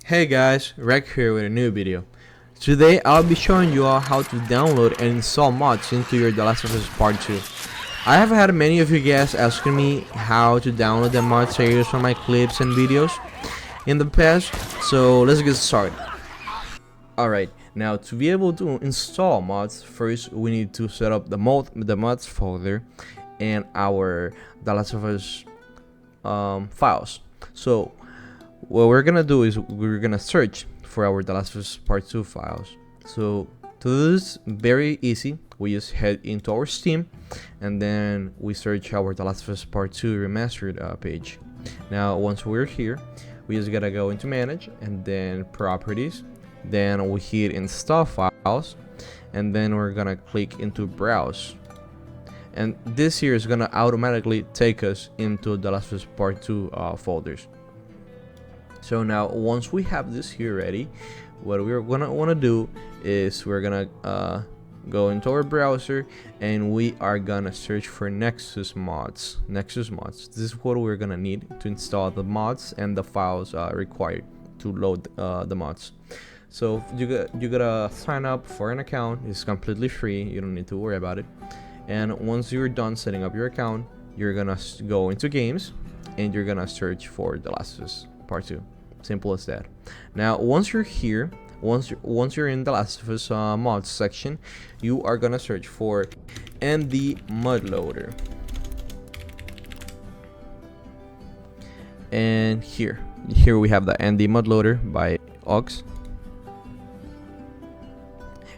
Hey guys, Rec here with a new video. Today I'll be showing you all how to download and install mods into your The Last of Us Part 2. I have had many of you guys asking me how to download the mods I use for my clips and videos in the past, so let's get started. Alright, now to be able to install mods, first we need to set up the mods folder and our The Last of Us files. So what we're gonna do is we're gonna search for our The Last of Us Part 2 files. So to do this, very easy, we just head into our Steam and then we search our The Last of Us Part 2 remastered page. Now once we're here, we just gotta go into manage and then properties, then we hit install files, and then we're gonna click into browse, and this here is gonna automatically take us into The Last of Us Part 2 folders. So now once we have this here ready, what we're gonna want to do is we're gonna go into our browser and we are gonna search for Nexus mods. This is what we're gonna need to install the mods and the files required to load the mods. So you gotta sign up for an account. It's completely free, you don't need to worry about it. And once you're done setting up your account, you're gonna go into games and you're gonna search for The Last of Us Part 2. Simple as that. Now once you're here, once you're in The Last of Us mods section, you are gonna search for ND mod loader, and here we have the ND mod loader by Ox,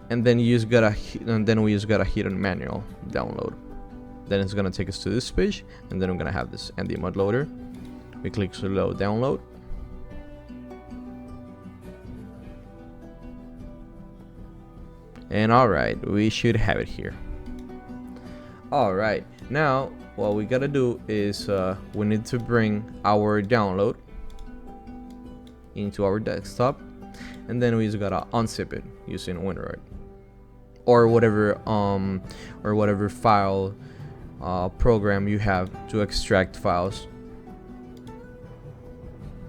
and then we just gotta hit on manual download. Then it's gonna take us to this page, and then we're gonna have this ND mod loader. We click to load download. And alright, we should have it here. Alright, now what we gotta do is we need to bring our download into our desktop, and then we just gotta unzip it using WinRAR or whatever file program you have to extract files.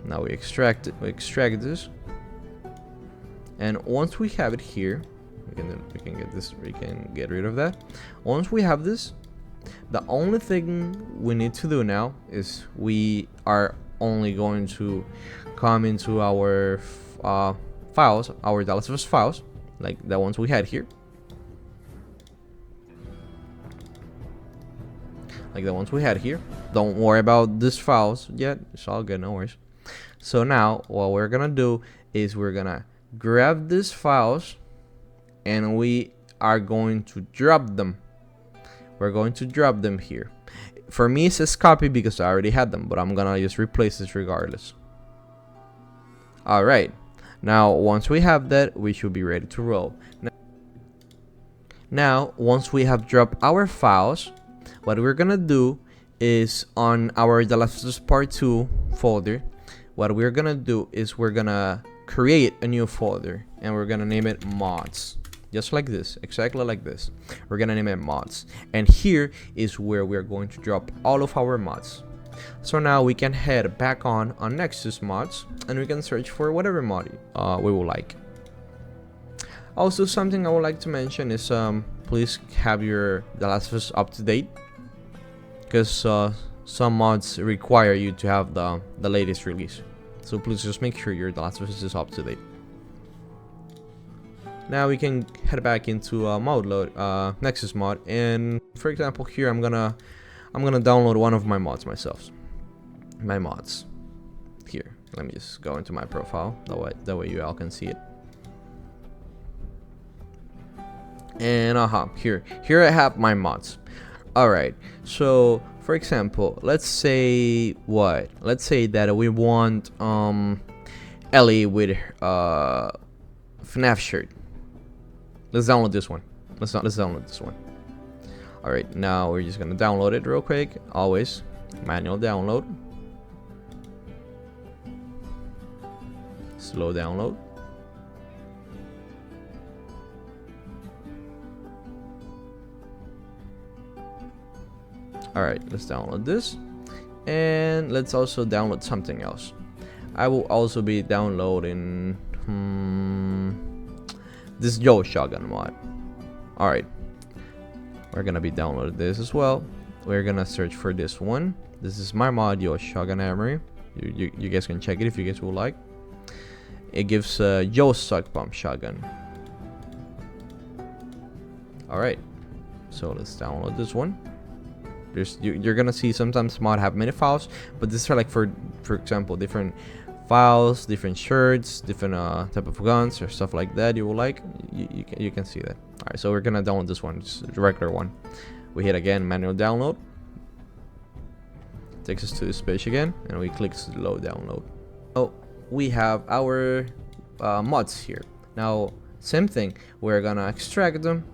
Now we extract this, and once we have it here, we can get rid of that. Once we have this, the only thing we need to do now is we are only going to come into our files, our The Last of Us files, like the ones we had here, Don't worry about these files yet, it's all good, no worries. So now what we're gonna do is we're gonna grab these files and we are going to drop them. We're going to drop them here. For me it says copy because I already had them, but I'm gonna just replace this regardless. Alright, now once we have that, we should be ready to roll. Now once we have dropped our files, what we're gonna do is on our The Last of Us Part 2 folder, what we're gonna do is we're gonna create a new folder and we're gonna name it mods. Just like this, exactly like this. We're gonna name it mods, and here is where we're going to drop all of our mods. So now we can head back on Nexus mods and we can search for whatever mod we would like. Also, something I would like to mention is please have your The Last of Us up to date, because some mods require you to have the latest release. So please just make sure your The Last of Us is up to date. Now we can head back into Nexus mod, and for example here I'm gonna download one of my mods myself. My mods here. Let me just go into my profile, that way you all can see it. And here I have my mods. Alright, so for example, let's say that we want Ellie with FNAF shirt. Let's download this one. Let's download this one. Alright, now we're just gonna download it real quick. Always manual download. Slow download. Alright, let's download this. And let's also download something else. I will also be downloading this Joe Shotgun mod. Alright, we're gonna be downloading this as well. We're gonna search for this one. This is my mod, Yo Shotgun Armory. You guys can check it if you guys would like. It gives Yo Suck Pump Shotgun. Alright, so let's download this one. You're gonna see sometimes mod have many files, but these are like for example different files, different shirts, different type of guns or stuff like that you will like. You can see that. Alright, so we're gonna download this one, just the regular one. We hit again manual download. Takes us to this page again, and we click slow download. Oh, we have our mods here. Now, same thing. We're gonna extract them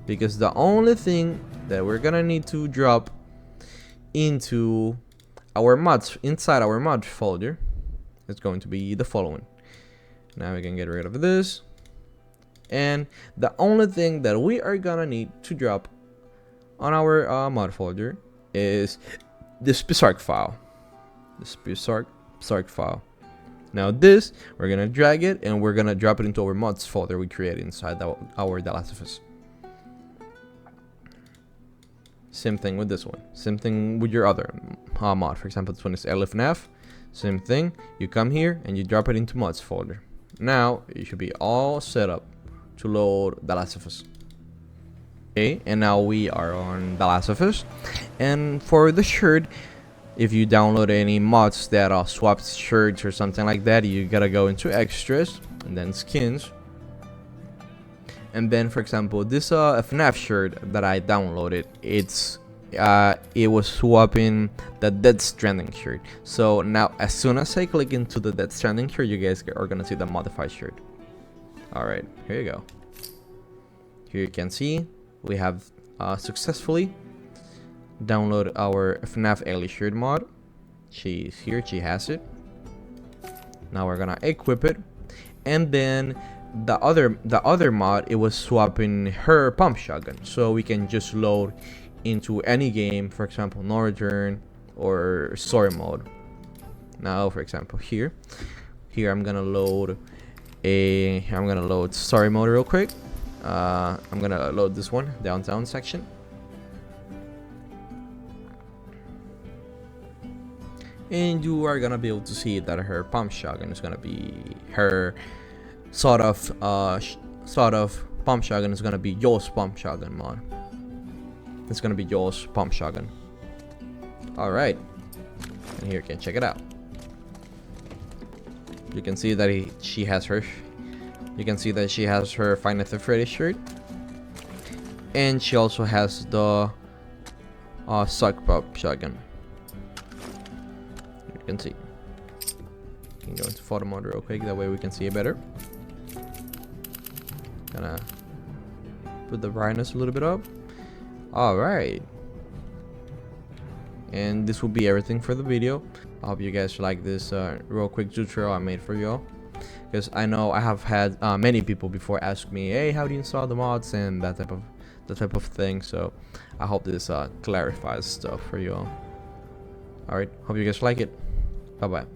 because the only thing that we're gonna need to drop into our mods inside our mod folder is going to be the following. Now we can get rid of this, and the only thing that we are gonna need to drop on our mod folder is this Spark file. The Spark file. Now this, we're gonna drag it and we're gonna drop it into our mods folder we created inside our The Last of Us. Same thing with this one. Same thing with your other mod. For example, this one is LFNF. Same thing. You come here and you drop it into mods folder. Now you should be all set up to load The Last of Us. Okay, and now we are on The Last of Us. And for the shirt, if you download any mods that are swapped shirts or something like that, you gotta go into extras and then skins. And then, for example, this FNAF shirt that I downloaded, it was swapping the Dead Stranding shirt. So now, as soon as I click into the Dead Stranding shirt, you guys are gonna see the modified shirt. All right, here you go. Here you can see we have successfully downloaded our FNAF Ellie shirt mod. She's here, she has it. Now we're gonna equip it, and then the other mod, it was swapping her pump shotgun, so we can just load into any game, for example Northern or story mode. Now for example here I'm gonna load story mode real quick. I'm gonna load this one, downtown section, and you are gonna be able to see that her pump shotgun is gonna be her sort of pump shotgun is gonna be Joel's pump shotgun mod. It's gonna be Joel's pump shotgun. All right, and here you can check it out. You can see that she has her Five Nights at Freddy's shirt, and she also has the suck pump shotgun. You can see. You can go into photo mode real quick, that way we can see it better. Gonna put the brightness a little bit up. All right, and this will be everything for the video. I hope you guys like this real quick tutorial I made for y'all, because I know I have had many people before ask me, hey, how do you install the mods and that type of thing. So I hope this clarifies stuff for y'all. All right, hope you guys like it. Bye bye.